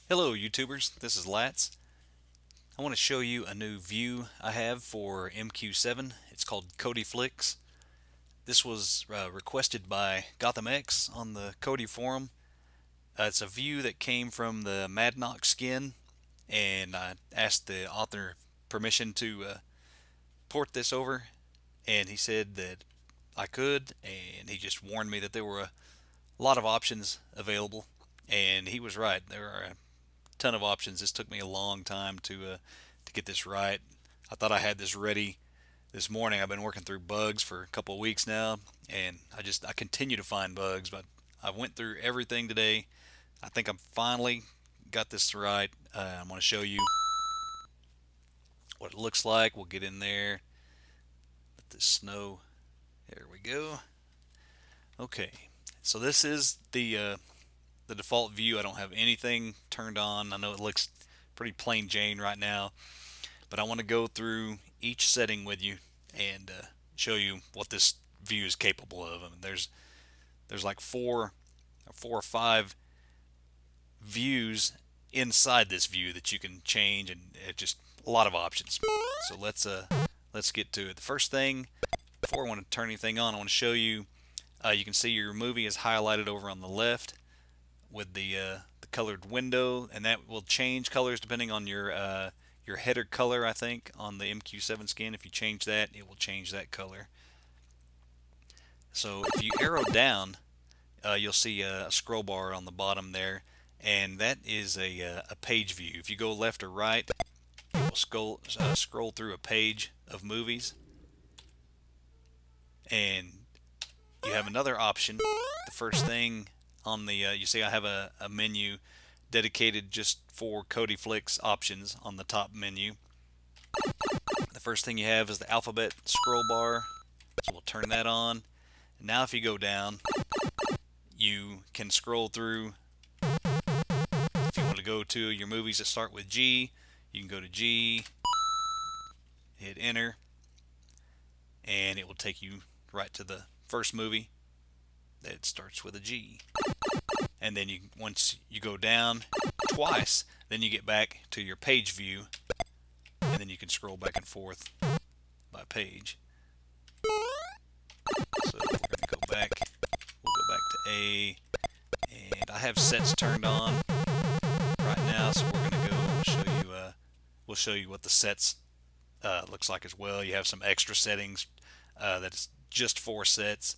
Hello YouTubers, this is Lats. I want to show you a new view I have for MQ7. It's called KodiFlix. This was requested by GothamX on the Cody forum. It's a view that came from the Madnox Skin, and I asked the author permission to port this over, and he said that I could, and he just warned me that there were a lot of options available, and he was right. There are a ton of options. This took me a long time to get this right. I thought I had this ready this morning. I've been working through bugs for a couple of weeks now, and I continue to find bugs. But I went through everything today. I think I'm finally got this right. I'm going to show you what it looks like. We'll get in there. Let this snow. There we go. Okay, so this is the default view. I don't have anything turned on. I know it looks pretty plain Jane right now, but I want to go through each setting with you and show you what this view is capable of. I mean, there's like four or five views inside this view that you can change, and it just a lot of options. So let's get to it. The first thing, before I want to turn anything on, I want to show you. You can see your movie is highlighted over on the left with the colored window, and that will change colors depending on your header color. I think on the MQ7 skin, if you change that, it will change that color. So if you arrow down, you'll see a scroll bar on the bottom there, and that is a page view. If you go left or right, it will scroll through a page of movies, and you have another option. The first thing on the you see I have a menu dedicated just for KodiFlix options on the top menu. The first thing you have is the alphabet scroll bar, so we'll turn that on. And now if you go down, you can scroll through. If you want to go to your movies that start with G, you can go to G, hit enter, and it will take you right to the first movie that starts with a G. And then once you go down twice, then you get back to your page view, and then you can scroll back and forth by page. So we're going to go back. We'll go back to A, and I have sets turned on right now, so we're going to go. We'll show you what the sets looks like as well. You have some extra settings that's just for sets.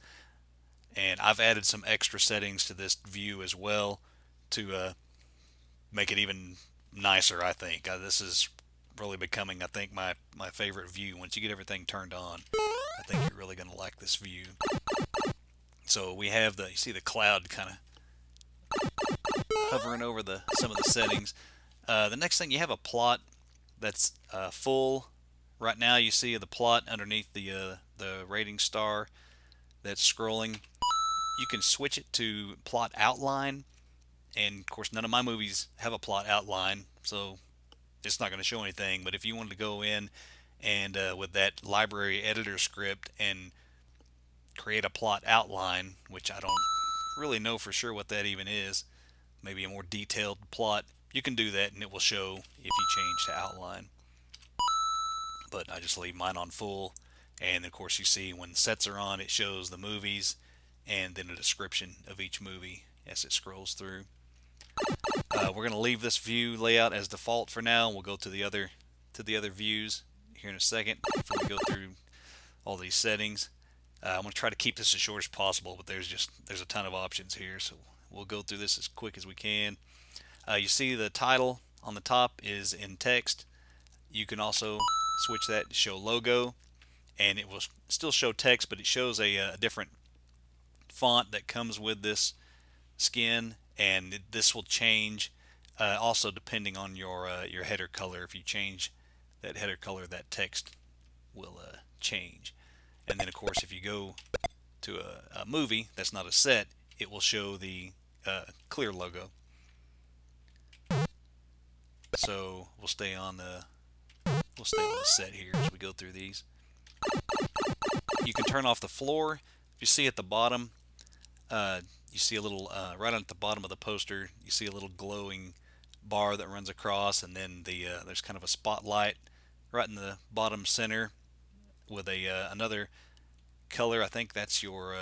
And I've added some extra settings to this view as well to make it even nicer, I think. This is really becoming, I think, my favorite view. Once you get everything turned on, I think you're really going to like this view. So we have you see the cloud kind of hovering over some of the settings. The next thing, you have a plot that's full. Right now you see the plot underneath the rating star that's scrolling. You can switch it to plot outline, and of course none of my movies have a plot outline, so it's not going to show anything. But if you wanted to go in and with that library editor script and create a plot outline, which I don't really know for sure what that even is, maybe a more detailed plot, you can do that and it will show if you change to outline. But I just leave mine on full, and of course you see when sets are on, it shows the movies and then a description of each movie as it scrolls through. We're going to leave this view layout as default for now. We'll go to the other views here in a second before we go through all these settings. I'm going to try to keep this as short as possible, but there's a ton of options here, so we'll go through this as quick as we can. You see the title on the top is in text. You can also switch that to show logo, and it will still show text, but it shows a different font that comes with this skin, and this will change also depending on your header color. If you change that header color, that text will change. And then of course if you go to a movie that's not a set, it will show the clear logo. So we'll stay on the set here as we go through these. You can turn off the floor. If you see at the bottom, you see a little right at the bottom of the poster, you see a little glowing bar that runs across, and then there's kind of a spotlight right in the bottom center with another color. I think that's your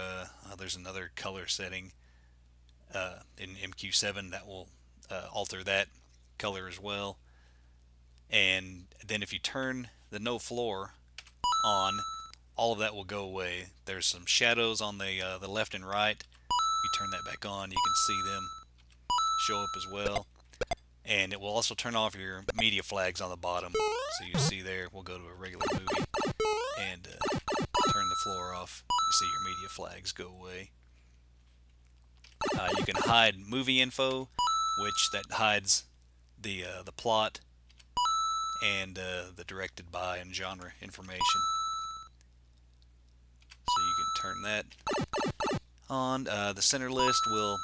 there's another color setting in MQ7 that will alter that color as well. And then if you turn the no floor on, all of that will go away. There's some shadows on the left and right. If you turn that back on, you can see them show up as well. And it will also turn off your media flags on the bottom. So you see there, we'll go to a regular movie and turn the floor off. You see your media flags go away. You can hide movie info, which that hides the plot and the directed by and genre information. So you can turn that on. The center list will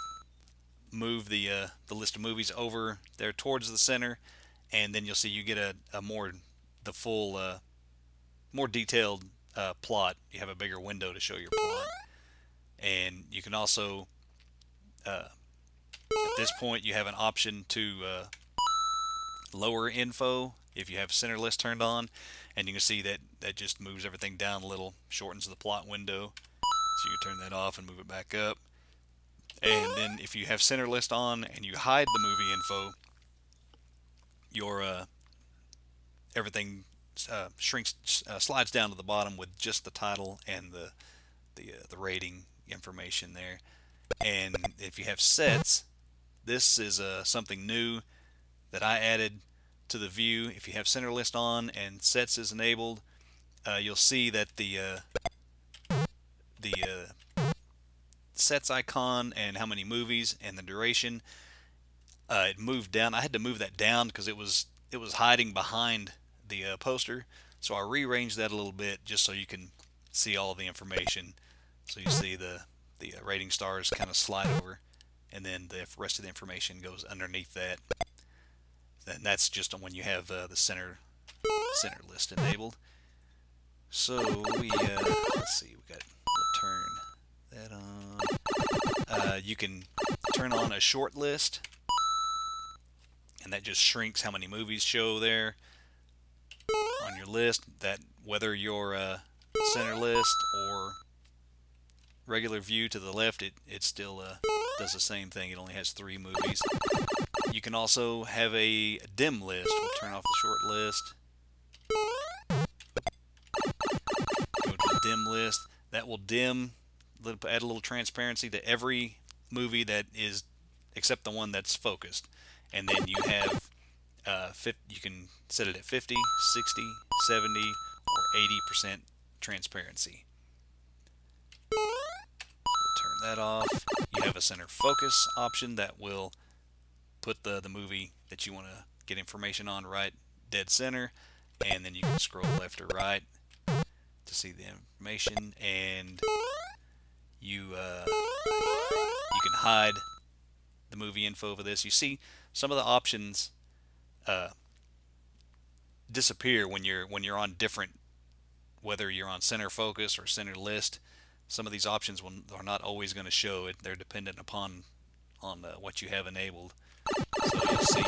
move the list of movies over there towards the center, and then you'll see you get a more detailed plot. You have a bigger window to show your plot, and you can also at this point you have an option to lower info if you have center list turned on, and you can see that just moves everything down a little, shortens the plot window. So you can turn that off and move it back up. And then if you have center list on and you hide the movie info, your everything slides down to the bottom with just the title and the rating information there. And if you have sets, this is something new that I added to the view. If you have center list on and sets is enabled, you'll see that the sets icon and how many movies and the duration, it moved down. I had to move that down because it was hiding behind the poster. So I rearranged that a little bit just so you can see all the information. So you see the rating stars kind of slide over, and then the rest of the information goes underneath that. And that's just when you have the center list enabled. So we let's see, we'll turn that on. You can turn on a short list, and that just shrinks how many movies show there on your list. That whether you're center list or regular view to the left, it still does the same thing. It only has 3 movies. You can also have a dim list. We'll turn off the short list. Go to the dim list. That will dim, add a little transparency to every movie that is, except the one that's focused. And then you have, you can set it at 50, 60, 70, or 80% transparency. Turn that off. You have a center focus option that will put the movie that you want to get information on right dead center, and then you can scroll left or right to see the information, and you can hide the movie info over this. You see some of the options disappear when you're on different, whether you're on center focus or center list. Some of these options are not always going to show it. They're dependent upon what you have enabled. So you'll see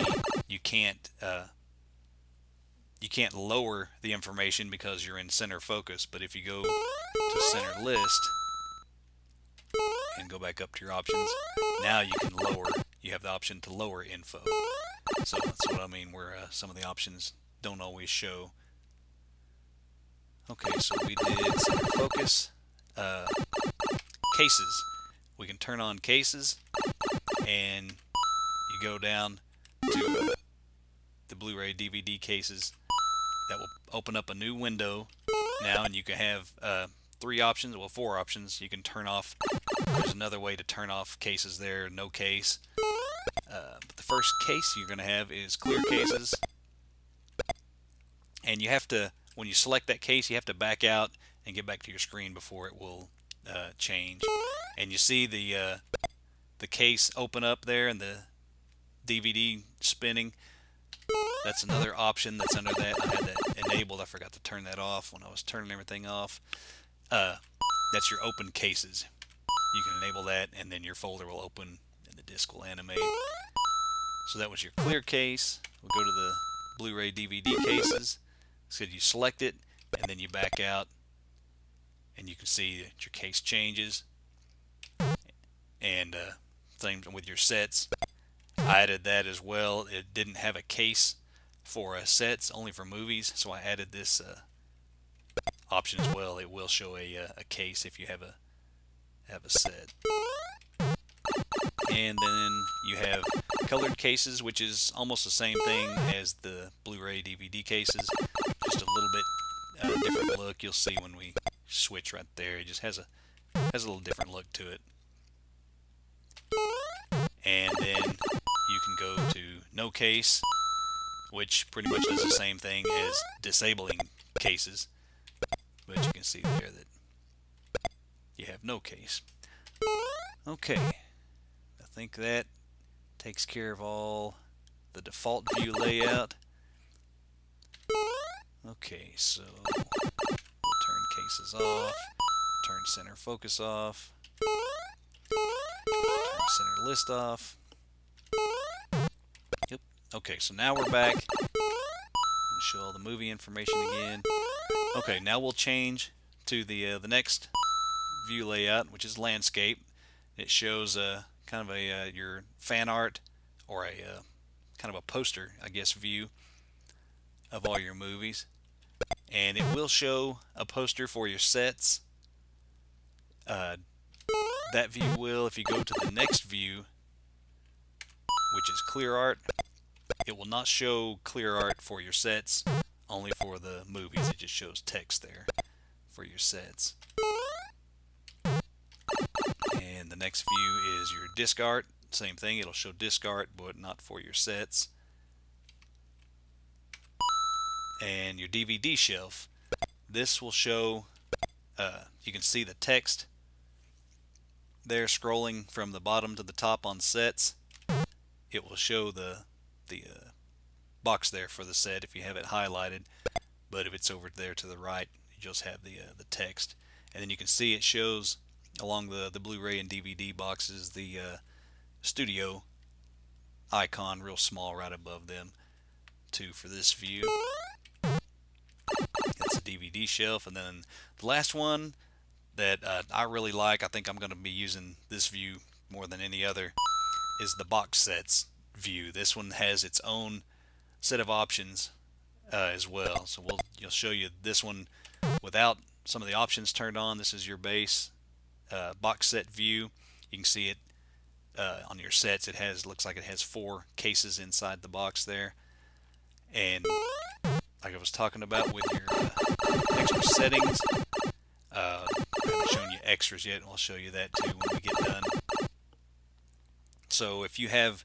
you can't lower the information because you're in center focus. But if you go to center list and go back up to your options, now you can lower. You have the option to lower info. So that's what I mean, where some of the options don't always show. Okay, so we did center focus. Cases. We can turn on cases, and you go down to the Blu-ray DVD cases. That will open up a new window now, and you can have 4 options. You can turn off. There's another way to turn off cases there, no case. But the first case you're going to have is clear cases, and you have to, when you select that case, you have to back out and get back to your screen before it will change. And you see the case open up there and the DVD spinning. That's another option that's under that. I had that enabled. I forgot to turn that off when I was turning everything off. That's your open cases. You can enable that, and then your folder will open and the disc will animate. So that was your clear case. We'll go to the Blu-ray DVD cases. So you select it, and then you back out, and you can see that your case changes. And same with your sets. I added that as well. It didn't have a case for sets, only for movies, so I added this option as well. It will show a case if you have a set. And then you have colored cases, which is almost the same thing as the Blu-ray DVD cases, just a little bit different look. You'll see when we switch right there. It just has a little different look to it. And then you can go to no case, which pretty much does the same thing as disabling cases, but you can see there that you have no case. Okay, I think that takes care of all the default view layout. Okay, so we'll turn cases off, turn center focus off, turn center list off. Yep. Okay, so now we're back. We'll show all the movie information again. Okay, now we'll change to the next view layout, which is landscape. It shows kind of a your fan art, or a kind of a poster, I guess, view of all your movies. And it will show a poster for your sets. That view will, if you go to the next view, which is clear art, it will not show clear art for your sets, only for the movies. It just shows text there for your sets. And the next view is your disc art. Same thing, it'll show disc art, but not for your sets. And your DVD shelf. This will show, you can see the text there scrolling from the bottom to the top on sets. It will show the box there for the set if you have it highlighted, but if it's over there to the right, you just have the text. And then you can see it shows along the Blu-ray and DVD boxes the studio icon real small right above them too for this view. That's a DVD shelf. And then the last one that I really like, I think I'm going to be using this view more than any other, is the box sets view. This one has its own set of options as well. So you'll show you this one without some of the options turned on. This is your base box set view. You can see it on your sets. Looks like it has 4 cases inside the box there. And like I was talking about with your extra settings, I haven't shown you extras yet. I'll show you that too when we get done. So if you have,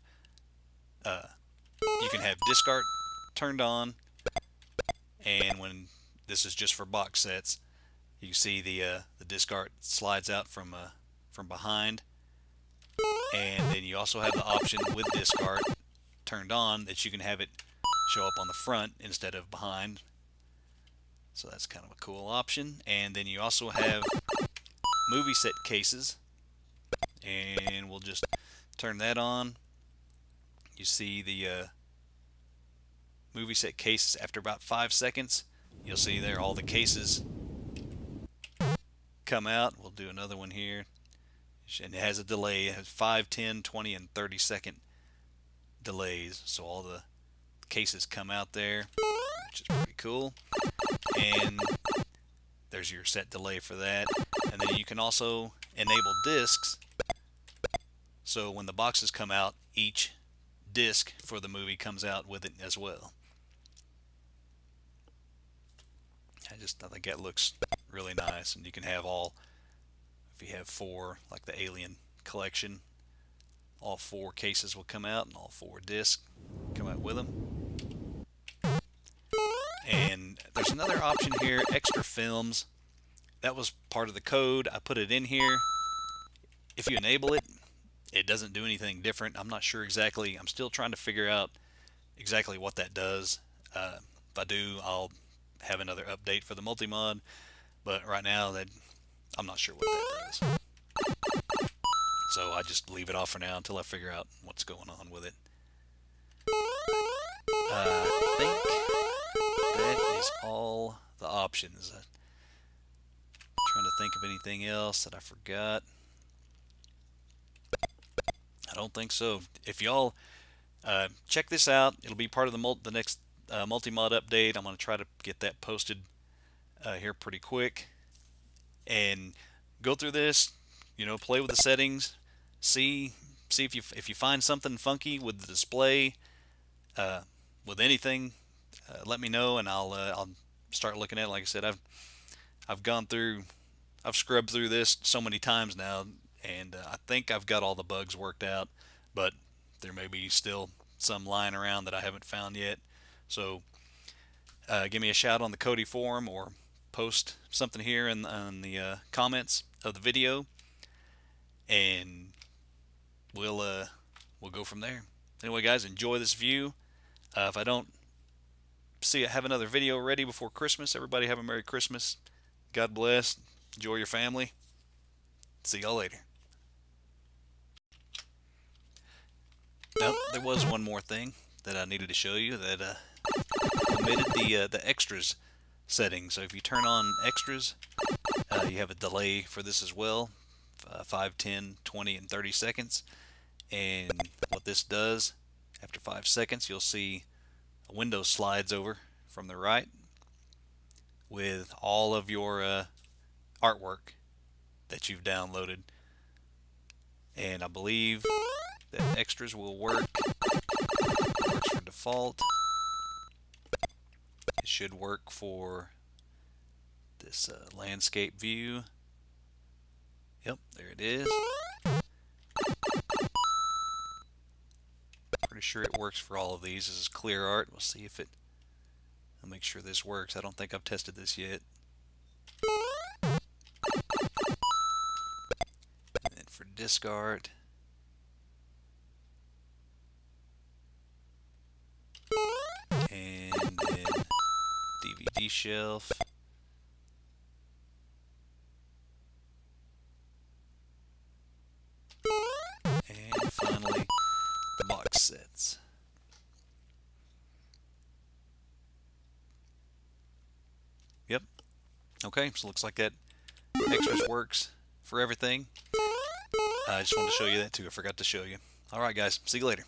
you can have disc art turned on, and when this is just for box sets, you can see the disc art slides out from behind, and then you also have the option with disc art turned on that you can have it show up on the front instead of behind. So that's kind of a cool option. And then you also have movie set cases, and we'll just turn that on. You see the movie set cases after about 5 seconds. You'll see there all the cases come out. We'll do another one here, and it has a delay. It has 5, 10, 20, and 30-second delays. So all the cases come out there, which is pretty cool. And there's your set delay for that. And then you can also enable discs, so when the boxes come out, each disc for the movie comes out with it as well. I think that looks really nice. And you can have all, if you have 4, like the Alien collection, all 4 cases will come out, and all 4 discs come out with them. And there's another option here, extra films. That was part of the code. I put it in here. If you enable it, it doesn't do anything different. I'm not sure exactly. I'm still trying to figure out exactly what that does. If I do, I'll have another update for the multi-mod. But right now, I'm not sure what that does. So I just leave it off for now until I figure out what's going on with it. I think that is all the options. Trying to think of anything else that I forgot. I don't think so. If y'all check this out, it'll be part of the next multi-mod update. I'm going to try to get that posted here pretty quick, and go through this. You know, play with the settings, see if you find something funky with the display, uh, with anything. Let me know, and I'll start looking at it. Like I said, I've gone through, I've scrubbed through this so many times now, and I think I've got all the bugs worked out, but there may be still some lying around that I haven't found yet. So give me a shout on the Cody forum, or post something here in the comments of the video, and we'll go from there. Anyway, guys, enjoy this view. If I don't have another video ready before Christmas, everybody have a Merry Christmas. God bless. Enjoy your family. See y'all later. Now, there was one more thing that I needed to show you that omitted the extras setting. So if you turn on extras, you have a delay for this as well, 5, 10, 20, and 30 seconds. And what this does, after 5 seconds, you'll see a window slides over from the right with all of your artwork that you've downloaded. And I believe that extras will work. It works for default. It should work for this landscape view. Yep, there it is. Pretty sure it works for all of these. This is clear art. We'll see if I'll make sure this works. I don't think I've tested this yet. And then for disc art, and then DVD shelf, and finally the box sets. Yep. Okay, so looks like that extras works for everything. I just wanted to show you that too. I forgot to show you. Alright guys, see you later.